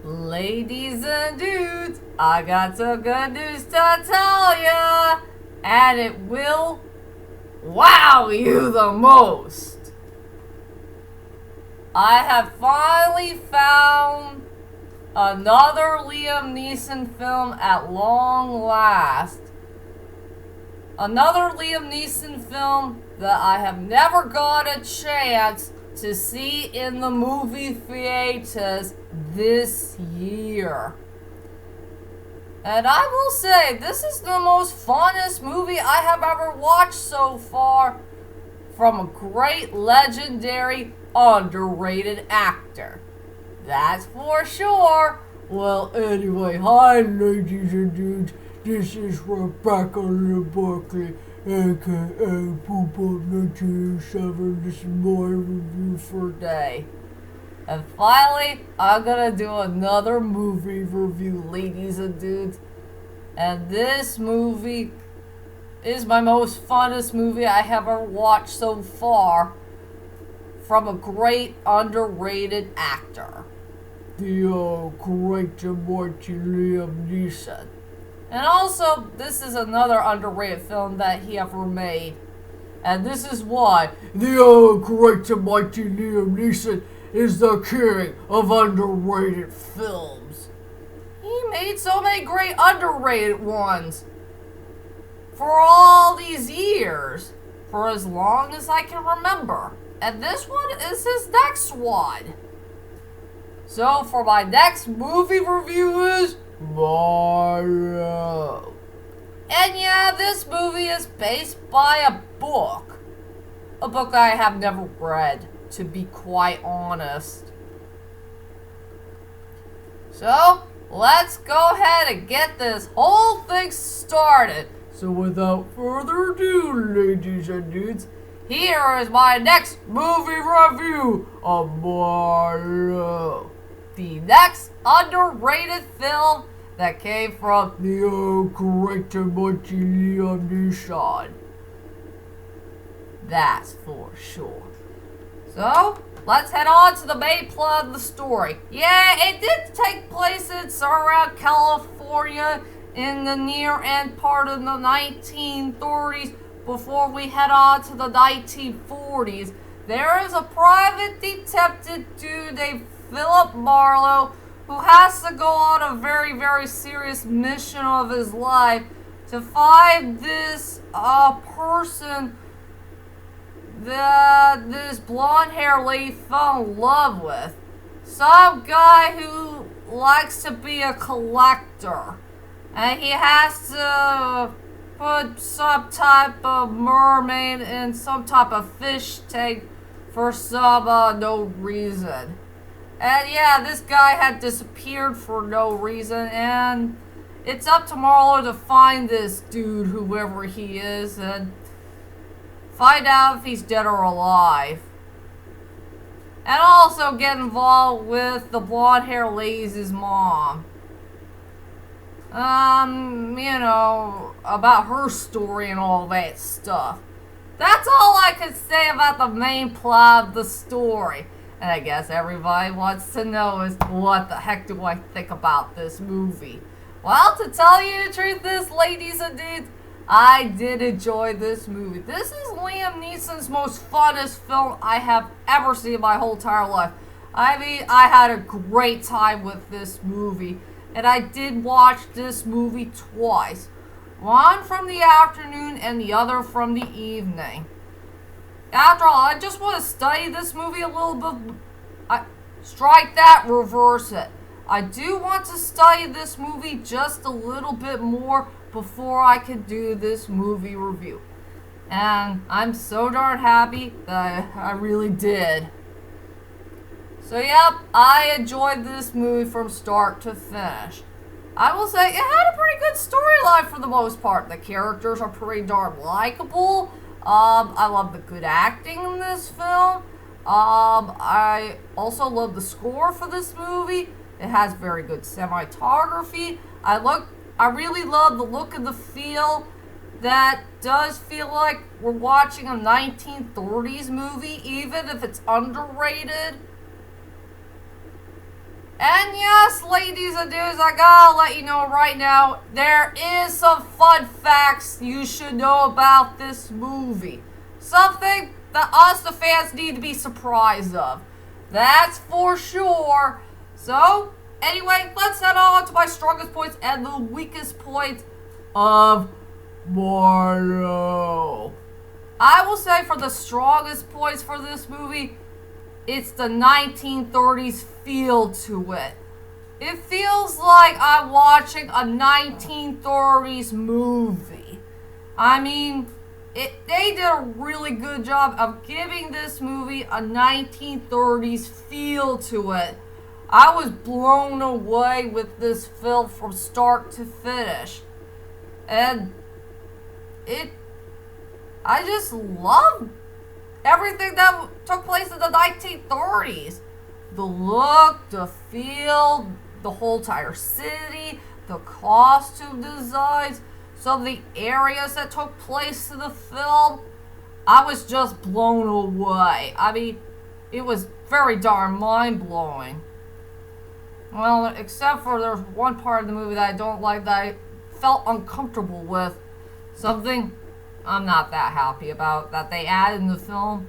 Ladies and dudes, I got some good news to tell ya, and it will wow you the most. I have finally found another Liam Neeson film at long last. Another Liam Neeson film that I have never got a chance to see in the movie theaters this year. And I will say, this is the most funnest movie I have ever watched so far from a great, legendary, underrated actor. That's for sure. Well, anyway, hi ladies and dudes, this is Rebecca Buckley, aka Poop on 1987. This is my review for today. And finally, I'm gonna do another movie review, ladies and dudes. And this movie is my most funnest movie I have ever watched so far from a great, underrated actor. The great and mighty Liam Neeson. And also, this is another underrated film that he ever made. And this is why the great and mighty Liam Neeson is the king of underrated films. He made so many great underrated ones for all these years, for as long as I can remember. And this one is his next one. So for my next movie review is Marlowe. And yeah, this movie is based by a book. A book I have never read, to be quite honest. So, let's go ahead and get this whole thing started. So without further ado, ladies and dudes, here is my next movie review of Marlowe. The next underrated film that came from the great and mighty Liam Neeson. That's for sure. So, let's head on to the main plot of the story. Yeah, it did take place in around California in the near end part of the 1930s before we head on to the 1940s. There is a private detective dude named Philip Marlowe who has to go on a very, very serious mission of his life to find this person that this blonde-haired lady fell in love with. Some guy who likes to be a collector. And he has to put some type of mermaid in some type of fish tank for some no reason. And yeah, this guy had disappeared for no reason, and it's up to Marlowe to find this dude, whoever he is, and find out if he's dead or alive. And also get involved with the blonde-haired lady's mom. About her story and all that stuff. That's all I could say about the main plot of the story. And I guess everybody wants to know is, what the heck do I think about this movie? Well, to tell you the truth is, ladies and dudes, I did enjoy this movie. This is Liam Neeson's most funnest film I have ever seen in my whole entire life. I mean, I had a great time with this movie. And I did watch this movie twice. One from the afternoon and the other from the evening. After all, I just want to study this movie a little bit. Strike that, reverse it. I do want to study this movie just a little bit more before I can do this movie review. And I'm so darn happy that I really did. So yep, I enjoyed this movie from start to finish. I will say it had a pretty good storyline for the most part. The characters are pretty darn likable. I love the good acting in this film. I also love the score for this movie. It has very good cinematography. I really love the look and the feel. That does feel like we're watching a 1930s movie, even if it's underrated. And yes, ladies and dudes, I gotta let you know right now, there is some fun facts you should know about this movie. Something that us, the fans, need to be surprised of. That's for sure. So, anyway, let's head on to my strongest points and the weakest points of Marlowe. I will say for the strongest points for this movie, it's the 1930s feel to it. It feels like I'm watching a 1930s movie. I mean, they did a really good job of giving this movie a 1930s feel to it. I was blown away with this film from start to finish. And I just love everything that took place in the 1930s. The look, the feel, the whole entire city, the costume designs, some of the areas that took place in the film. I was just blown away. I mean, it was very darn mind-blowing. Well, except for there's one part of the movie that I don't like that I felt uncomfortable with. Something I'm not that happy about that they added in the film,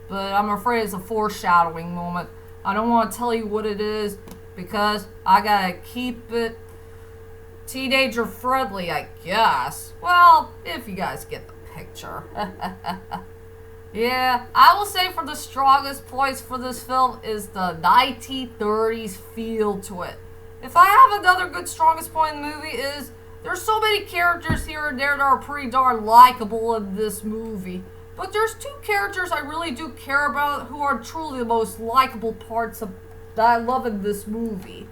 but I'm afraid it's a foreshadowing moment. I don't want to tell you what it is because I gotta keep it teenager friendly, I guess. Well, if you guys get the picture. Yeah, I will say for the strongest points for this film is the 1930s feel to it. If I have another good strongest point in the movie is there's so many characters here and there that are pretty darn likable in this movie. But there's two characters I really do care about who are truly the most likable parts that I love in this movie.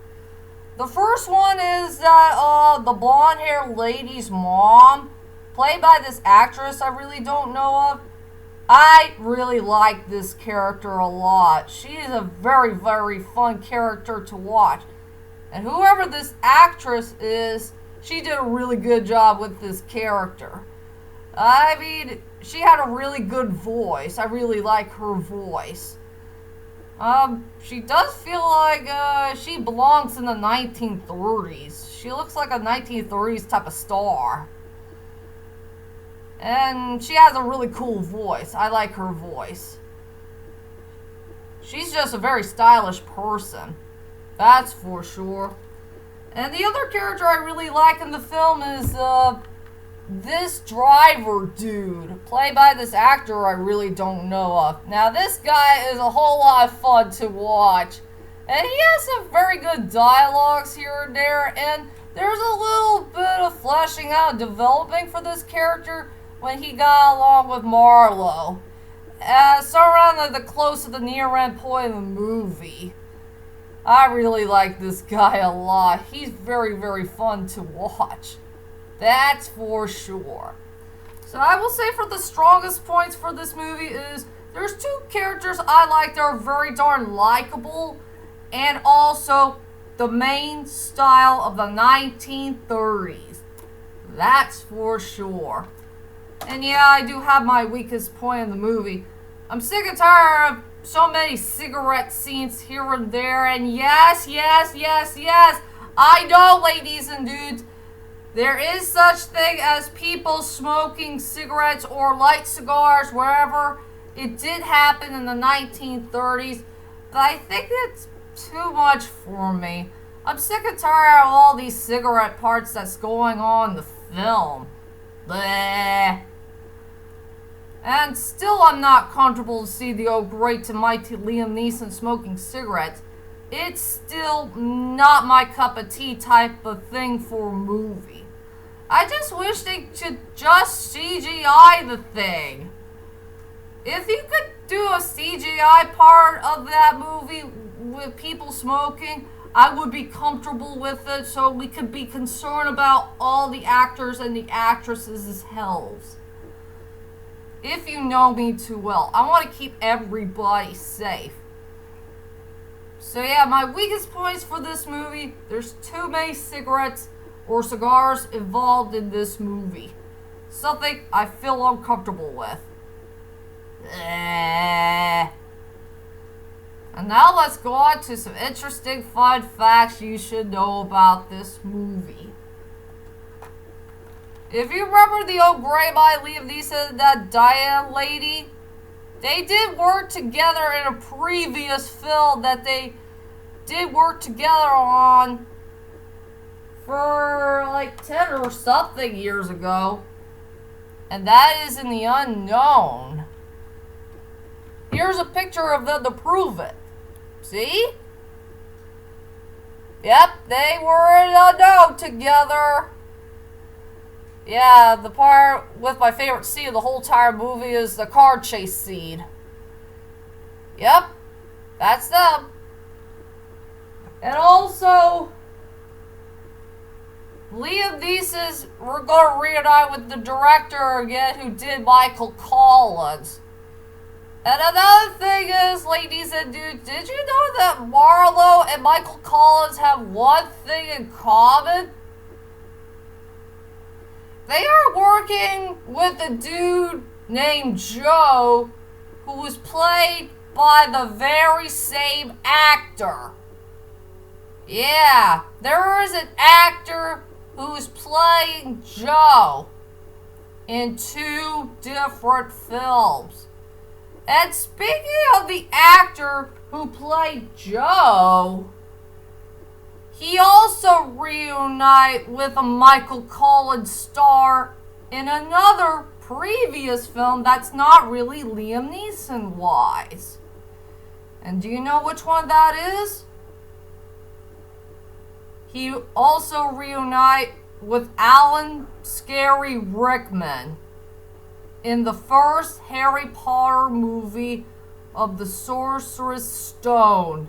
The first one is that the blonde-haired lady's mom, played by this actress I really don't know of. I really like this character a lot. She is a very, very fun character to watch. And whoever this actress is, she did a really good job with this character. I mean, she had a really good voice. I really like her voice. She does feel like she belongs in the 1930s. She looks like a 1930s type of star. And she has a really cool voice. I like her voice. She's just a very stylish person. That's for sure. And the other character I really like in the film is this driver dude, played by this actor I really don't know of. Now, this guy is a whole lot of fun to watch. And he has some very good dialogues here and there. And there's a little bit of fleshing out and developing for this character when he got along with Marlowe. So around the close to the near end point of the movie. I really like this guy a lot. He's very, very fun to watch. That's for sure. So I will say for the strongest points for this movie is there's two characters I like that are very darn likable, and also the main style of the 1930s. That's for sure. And yeah, I do have my weakest point in the movie. I'm sick and tired of so many cigarette scenes here and there, and yes, I know, ladies and dudes, there is such thing as people smoking cigarettes or light cigars wherever. It did happen in the 1930s, but I think it's too much for me. I'm sick and tired of all these cigarette parts that's going on in the film. Bleh. And still I'm not comfortable to see the old great to mighty Liam Neeson smoking cigarettes. It's still not my cup of tea type of thing for a movie. I just wish they could just CGI the thing. If you could do a CGI part of that movie with people smoking, I would be comfortable with it so we could be concerned about all the actors and the actresses' health. If you know me too well, I want to keep everybody safe. So yeah, my weakest points for this movie, there's too many cigarettes or cigars involved in this movie. Something I feel uncomfortable with. And now let's go on to some interesting fun facts you should know about this movie. If you remember the old gray by Liam Neeson and that Diane lady, they did work together in a previous film that they did work together on for like 10 or something years ago. And that is in the unknown. Here's a picture of them to prove it. See? Yep, they were in the unknown together. Yeah, the part with my favorite scene of the whole entire movie is the car chase scene. Yep, that's them. And also, Liam Neeson, we're going to reunite with the director again who did Michael Collins. And another thing is, ladies and dudes, did you know that Marlowe and Michael Collins have one thing in common? They are working with a dude named Joe who was played by the very same actor. Yeah, there is an actor who is playing Joe in 2 different films. And speaking of the actor who played Joe, he also reunited with a Michael Collins star in another previous film that's not really Liam Neeson-wise. And do you know which one that is? He also reunited with Alan Scary Rickman in the first Harry Potter movie of the Sorcerer's Stone.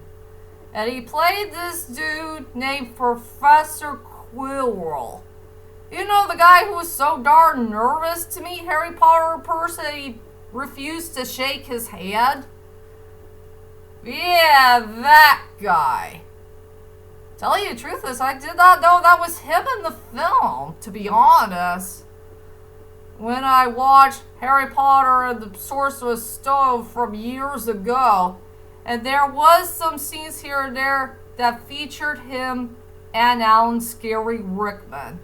And he played this dude named Professor Quirrell. You know, the guy who was so darn nervous to meet Harry Potter in person he refused to shake his hand? Yeah, that guy. Tell you the truth is, I did not know that was him in the film, to be honest. When I watched Harry Potter and the Sorcerer's Stone from years ago, and there was some scenes here and there that featured him and Alan Scary Rickman.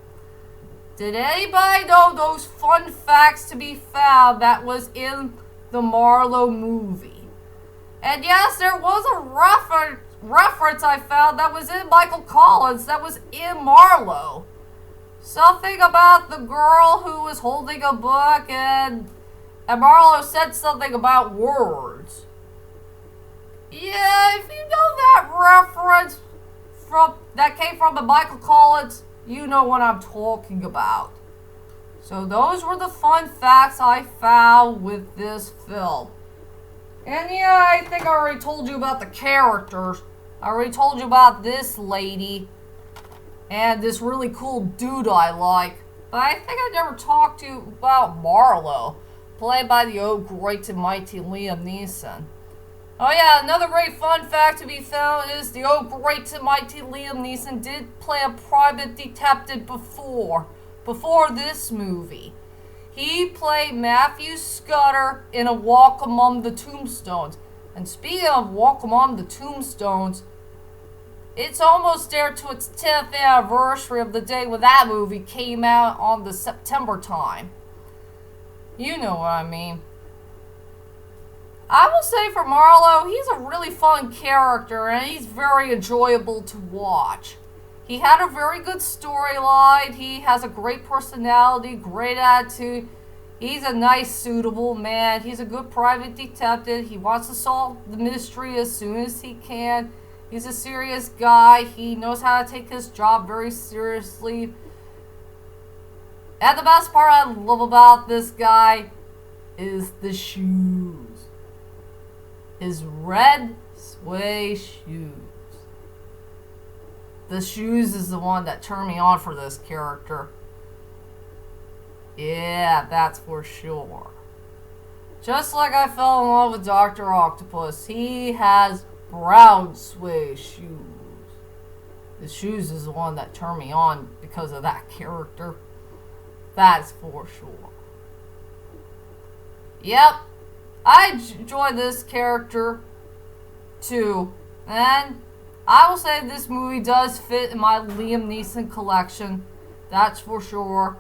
Did anybody know those fun facts to be found that was in the Marlowe movie? And yes, there was a reference I found that was in Michael Collins that was in Marlowe. Something about the girl who was holding a book and Marlowe said something about words. Yeah, if you know that reference that came from the Michael Collins, you know what I'm talking about. So those were the fun facts I found with this film. And yeah, I think I already told you about the characters. I already told you about this lady and this really cool dude I like. But I think I never talked to you about Marlowe, played by the old great and mighty Liam Neeson. Oh yeah, another great fun fact to be found is the old great and mighty Liam Neeson did play a private detective before this movie. He played Matthew Scudder in A Walk Among the Tombstones. And speaking of Walk Among the Tombstones, it's almost there to its 10th anniversary of the day when that movie came out on the September time. You know what I mean. I will say for Marlowe, he's a really fun character and he's very enjoyable to watch. He had a very good storyline, he has a great personality, great attitude. He's a nice, suitable man. He's a good private detective. He wants to solve the mystery as soon as he can. He's a serious guy. He knows how to take his job very seriously. And the best part I love about this guy is the shoes. His red suede shoes. The shoes is the one that turned me on for this character. Yeah, that's for sure. Just like I fell in love with Dr. Octopus, he has brown suede shoes. The shoes is the one that turned me on because of that character. That's for sure. Yep, I enjoy this character. 2. And I will say this movie does fit in my Liam Neeson collection. That's for sure.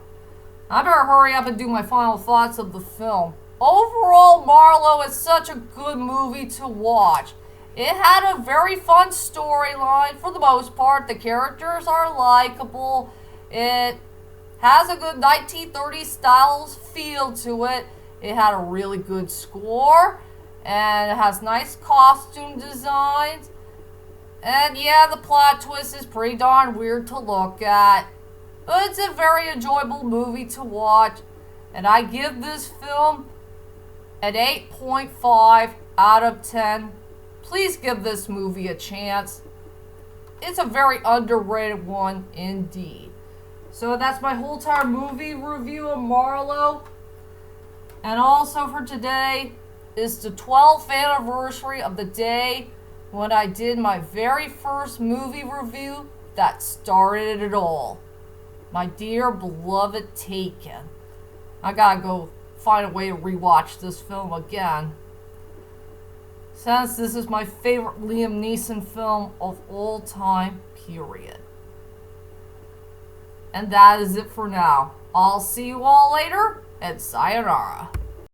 I better hurry up and do my final thoughts of the film. Overall, Marlowe is such a good movie to watch. It had a very fun storyline for the most part. The characters are likable. It has a good 1930s style feel to it. It had a really good score. And it has nice costume designs. And yeah, the plot twist is pretty darn weird to look at. But it's a very enjoyable movie to watch. And I give this film an 8.5 out of 10. Please give this movie a chance. It's a very underrated one indeed. So that's my whole entire movie review of Marlowe. And also for today is the 12th anniversary of the day when I did my very first movie review that started it all. My dear beloved Taken. I gotta go find a way to rewatch this film again, since this is my favorite Liam Neeson film of all time, period. And that is it for now. I'll see you all later, and sayonara.